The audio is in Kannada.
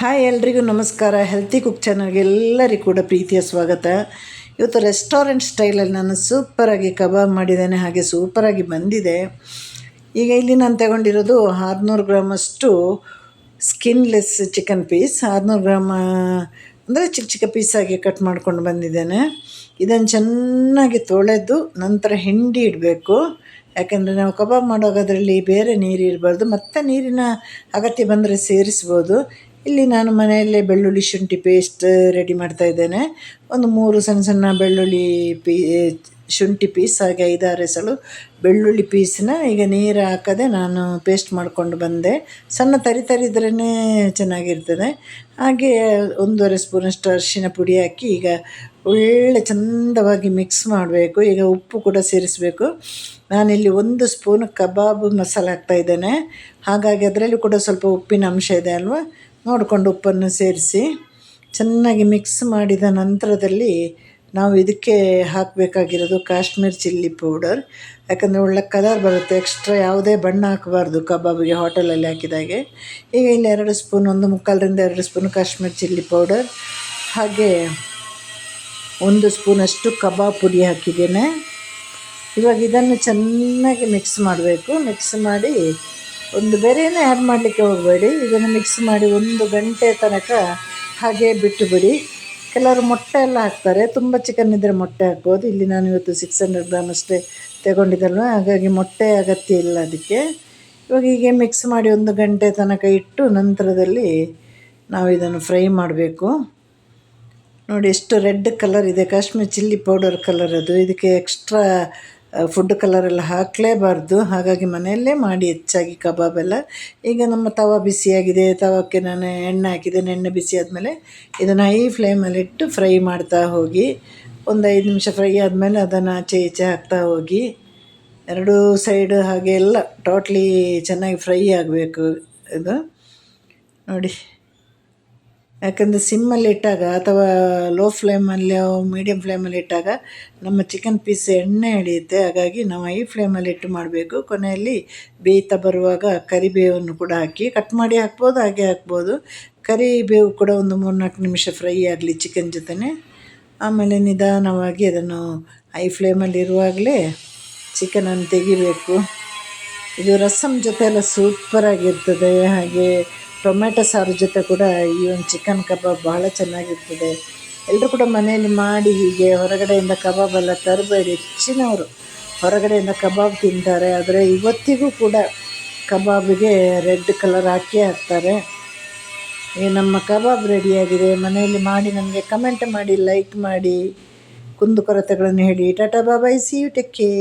ಹಾಯ್ ಎಲ್ರಿಗೂ ನಮಸ್ಕಾರ. ಹೆಲ್ತಿ ಕುಕ್ ಚಾನಲ್ಗೆ ಎಲ್ಲರಿಗೂ ಕೂಡ ಪ್ರೀತಿಯ ಸ್ವಾಗತ. ಇವತ್ತು ರೆಸ್ಟೋರೆಂಟ್ ಸ್ಟೈಲಲ್ಲಿ ನಾನು ಸೂಪರಾಗಿ ಕಬಾಬ್ ಮಾಡಿದ್ದೇನೆ, ಹಾಗೆ ಸೂಪರಾಗಿ ಬಂದಿದೆ. ಈಗ ಇಲ್ಲಿ ನಾನು ತಗೊಂಡಿರೋದು 600 ಗ್ರಾಮಷ್ಟು ಸ್ಕಿನ್ಲೆಸ್ ಚಿಕನ್ ಪೀಸ್. 600 ಗ್ರಾಮ್ ಅಂದರೆ ಚಿಕ್ಕ ಚಿಕ್ಕ ಪೀಸಾಗಿ ಕಟ್ ಮಾಡ್ಕೊಂಡು ಬಂದಿದ್ದೇನೆ. ಇದನ್ನು ಚೆನ್ನಾಗಿ ತೊಳೆದು ನಂತರ ಹಿಂಡಿ ಇಡಬೇಕು. ಯಾಕೆಂದರೆ ನಾವು ಕಬಾಬ್ ಮಾಡುವಾಗ ಅದರಲ್ಲಿ ಬೇರೆ ನೀರು ಇರಬಾರ್ದು, ಮತ್ತು ನೀರಿನ ಅಗತ್ಯ ಬಂದರೆ ಸೇರಿಸ್ಬೋದು. ಇಲ್ಲಿ ನಾನು ಮನೆಯಲ್ಲೇ ಬೆಳ್ಳುಳ್ಳಿ ಶುಂಠಿ ಪೇಸ್ಟ್ ರೆಡಿ ಮಾಡ್ತಾಯಿದ್ದೇನೆ. ಒಂದು 3 ಸಣ್ಣ ಸಣ್ಣ ಬೆಳ್ಳುಳ್ಳಿ ಶುಂಠಿ ಪೀಸ್, ಹಾಗೆ 5-6 ಎಸಳು ಬೆಳ್ಳುಳ್ಳಿ ಪೀಸನ್ನ ಈಗ ನೀರು ಹಾಕದೆ ನಾನು ಪೇಸ್ಟ್ ಮಾಡಿಕೊಂಡು ಬಂದೆ. ಸಣ್ಣ ತರಿದ್ರೇ ಚೆನ್ನಾಗಿರ್ತದೆ. ಹಾಗೆ 1.5 ಸ್ಪೂನಷ್ಟು ಅರಿಶಿನ ಪುಡಿ ಹಾಕಿ ಈಗ ಒಳ್ಳೆ ಚಂದವಾಗಿ ಮಿಕ್ಸ್ ಮಾಡಬೇಕು. ಈಗ ಉಪ್ಪು ಕೂಡ ಸೇರಿಸಬೇಕು. ನಾನಿಲ್ಲಿ 1 ಸ್ಪೂನ್ ಕಬಾಬ್ ಮಸಾಲೆ ಹಾಕ್ತಾಯಿದ್ದೇನೆ, ಹಾಗಾಗಿ ಅದರಲ್ಲಿ ಕೂಡ ಸ್ವಲ್ಪ ಉಪ್ಪಿನ ಅಂಶ ಇದೆ ಅಲ್ವಾ, ನೋಡಿಕೊಂಡು ಉಪ್ಪನ್ನು ಸೇರಿಸಿ ಚೆನ್ನಾಗಿ ಮಿಕ್ಸ್ ಮಾಡಿದ ನಂತರದಲ್ಲಿ ನಾವು ಇದಕ್ಕೆ ಹಾಕಬೇಕಾಗಿರೋದು ಕಾಶ್ಮೀರ್ ಚಿಲ್ಲಿ ಪೌಡರ್. ಯಾಕಂದರೆ ಒಳ್ಳೆ ಕಲರ್ ಬರುತ್ತೆ. ಎಕ್ಸ್ಟ್ರಾ ಯಾವುದೇ ಬಣ್ಣ ಹಾಕಬಾರ್ದು ಕಬಾಬಿಗೆ, ಹೋಟೆಲಲ್ಲಿ ಹಾಕಿದಾಗೆ. ಈಗ ಇಲ್ಲಿ 2 ಸ್ಪೂನ್, 1.25ರಿಂದ 2 ಸ್ಪೂನ್ ಕಾಶ್ಮೀರ್ ಚಿಲ್ಲಿ ಪೌಡರ್, ಹಾಗೆ 1 ಸ್ಪೂನಷ್ಟು ಕಬಾಬ್ ಪುಡಿ ಹಾಕಿದ್ದೇನೆ. ಇವಾಗ ಇದನ್ನು ಚೆನ್ನಾಗಿ ಮಿಕ್ಸ್ ಮಾಡಬೇಕು. ಮಿಕ್ಸ್ ಮಾಡಿ ಒಂದು ಬೇರೆಯೇ ಆ್ಯಡ್ ಮಾಡಲಿಕ್ಕೆ ಹೋಗಬೇಡಿ. ಇದನ್ನು ಮಿಕ್ಸ್ ಮಾಡಿ 1 ಗಂಟೆ ತನಕ ಹಾಗೆ ಬಿಟ್ಟುಬಿಡಿ. ಕೆಲವರು ಮೊಟ್ಟೆ ಎಲ್ಲ ಹಾಕ್ತಾರೆ, ತುಂಬ ಚಿಕನ್ ಇದ್ದರೆ ಮೊಟ್ಟೆ ಹಾಕ್ಬೋದು. ಇಲ್ಲಿ ನಾನು ಇವತ್ತು 600 ಗ್ರಾಮ್ ಅಷ್ಟೇ ತಗೊಂಡಿದ್ದಲ್ವ, ಹಾಗಾಗಿ ಮೊಟ್ಟೆ ಅಗತ್ಯ ಇಲ್ಲ ಅದಕ್ಕೆ. ಇವಾಗ ಹೀಗೆ ಮಿಕ್ಸ್ ಮಾಡಿ 1 ಗಂಟೆ ತನಕ ಇಟ್ಟು ನಂತರದಲ್ಲಿ ನಾವು ಇದನ್ನು ಫ್ರೈ ಮಾಡಬೇಕು. ನೋಡಿ ಎಷ್ಟು ರೆಡ್ ಕಲರ್ ಇದೆ, ಕಾಶ್ಮೀರ್ ಚಿಲ್ಲಿ ಪೌಡರ್ ಕಲರ್ ಅದು. ಇದಕ್ಕೆ ಎಕ್ಸ್ಟ್ರಾ ಫುಡ್ ಕಲರೆಲ್ಲ ಹಾಕಲೇಬಾರ್ದು, ಹಾಗಾಗಿ ಮನೆಯಲ್ಲೇ ಮಾಡಿ ಹೆಚ್ಚಾಗಿ ಕಬಾಬೆಲ್ಲ. ಈಗ ನಮ್ಮ ತವ ಬಿಸಿಯಾಗಿದೆ, ತವಕ್ಕೆ ನಾನು ಎಣ್ಣೆ ಹಾಕಿದ್ದೇನೆ. ಎಣ್ಣೆ ಬಿಸಿ ಆದಮೇಲೆ ಇದನ್ನು ಹೈ ಫ್ಲೇಮಲ್ಲಿಟ್ಟು ಫ್ರೈ ಮಾಡ್ತಾ ಹೋಗಿ. ಒಂದು 5 ನಿಮಿಷ ಫ್ರೈ ಆದಮೇಲೆ ಅದನ್ನು ಆಚೆ ಈಚೆ ಹಾಕ್ತಾ ಹೋಗಿ. 2 ಸೈಡ್ ಹಾಗೆ ಎಲ್ಲ ಟೋಟ್ಲಿ ಚೆನ್ನಾಗಿ ಫ್ರೈ ಆಗಬೇಕು ಇದು. ನೋಡಿ, ಯಾಕಂದರೆ ಸಿಮ್ಮಲ್ಲಿ ಇಟ್ಟಾಗ ಅಥವಾ ಲೋ ಫ್ಲೇಮಲ್ಲಿ ಮೀಡಿಯಮ್ ಫ್ಲೇಮಲ್ಲಿ ಇಟ್ಟಾಗ ನಮ್ಮ ಚಿಕನ್ ಪೀಸ್ ಎಣ್ಣೆ ಹಿಡಿಯುತ್ತೆ. ಹಾಗಾಗಿ ನಾವು ಹೈ ಫ್ಲೇಮಲ್ಲಿ ಇಟ್ಟು ಮಾಡಬೇಕು. ಕೊನೆಯಲ್ಲಿ ಬೇಯ್ತಾ ಬರುವಾಗ ಕರಿಬೇವನ್ನು ಕೂಡ ಹಾಕಿ, ಕಟ್ ಮಾಡಿ ಹಾಕ್ಬೋದು, ಹಾಗೆ ಹಾಕ್ಬೋದು. ಕರಿಬೇವು ಕೂಡ ಒಂದು 3-4 ನಿಮಿಷ ಫ್ರೈ ಆಗಲಿ ಚಿಕನ್ ಜೊತೆ. ಆಮೇಲೆ ನಿಧಾನವಾಗಿ ಅದನ್ನು ಹೈ ಫ್ಲೇಮಲ್ಲಿ ಇರುವಾಗಲೇ ಚಿಕನನ್ನು ತೆಗಿಬೇಕು. ಇದು ರಸಮ್ ಜೊತೆ ಎಲ್ಲ ಸೂಪರಾಗಿರ್ತದೆ. ಹಾಗೆ ಟೊಮೆಟೊ ಸಾರು ಜೊತೆ ಕೂಡ ಈ ಒಂದು ಚಿಕನ್ ಕಬಾಬ್ ಬಹಳ ಚೆನ್ನಾಗಿರ್ತದೆ. ಎಲ್ಲರೂ ಕೂಡ ಮನೆಯಲ್ಲಿ ಮಾಡಿ, ಹೀಗೆ ಹೊರಗಡೆಯಿಂದ ಕಬಾಬೆಲ್ಲ ತರಬೇಡಿ. ಹೆಚ್ಚಿನವರು ಹೊರಗಡೆಯಿಂದ ಕಬಾಬ್ ತಿಂತಾರೆ, ಆದರೆ ಇವತ್ತಿಗೂ ಕೂಡ ಕಬಾಬಿಗೆ ರೆಡ್ ಕಲರ್ ಹಾಕಿ ಹಾಕ್ತಾರೆ. ಈ ನಮ್ಮ ಕಬಾಬ್ ರೆಡಿಯಾಗಿದೆ. ಮನೆಯಲ್ಲಿ ಮಾಡಿ ನನಗೆ ಕಮೆಂಟ್ ಮಾಡಿ, ಲೈಕ್ ಮಾಡಿ, ಕುಂದುಕೊರತೆಗಳನ್ನು ಹೇಳಿ. ಟಾಟಾ ಬಾಯ್, ಸಿ ಯು, ಟೇಕ್ ಕೇರ್.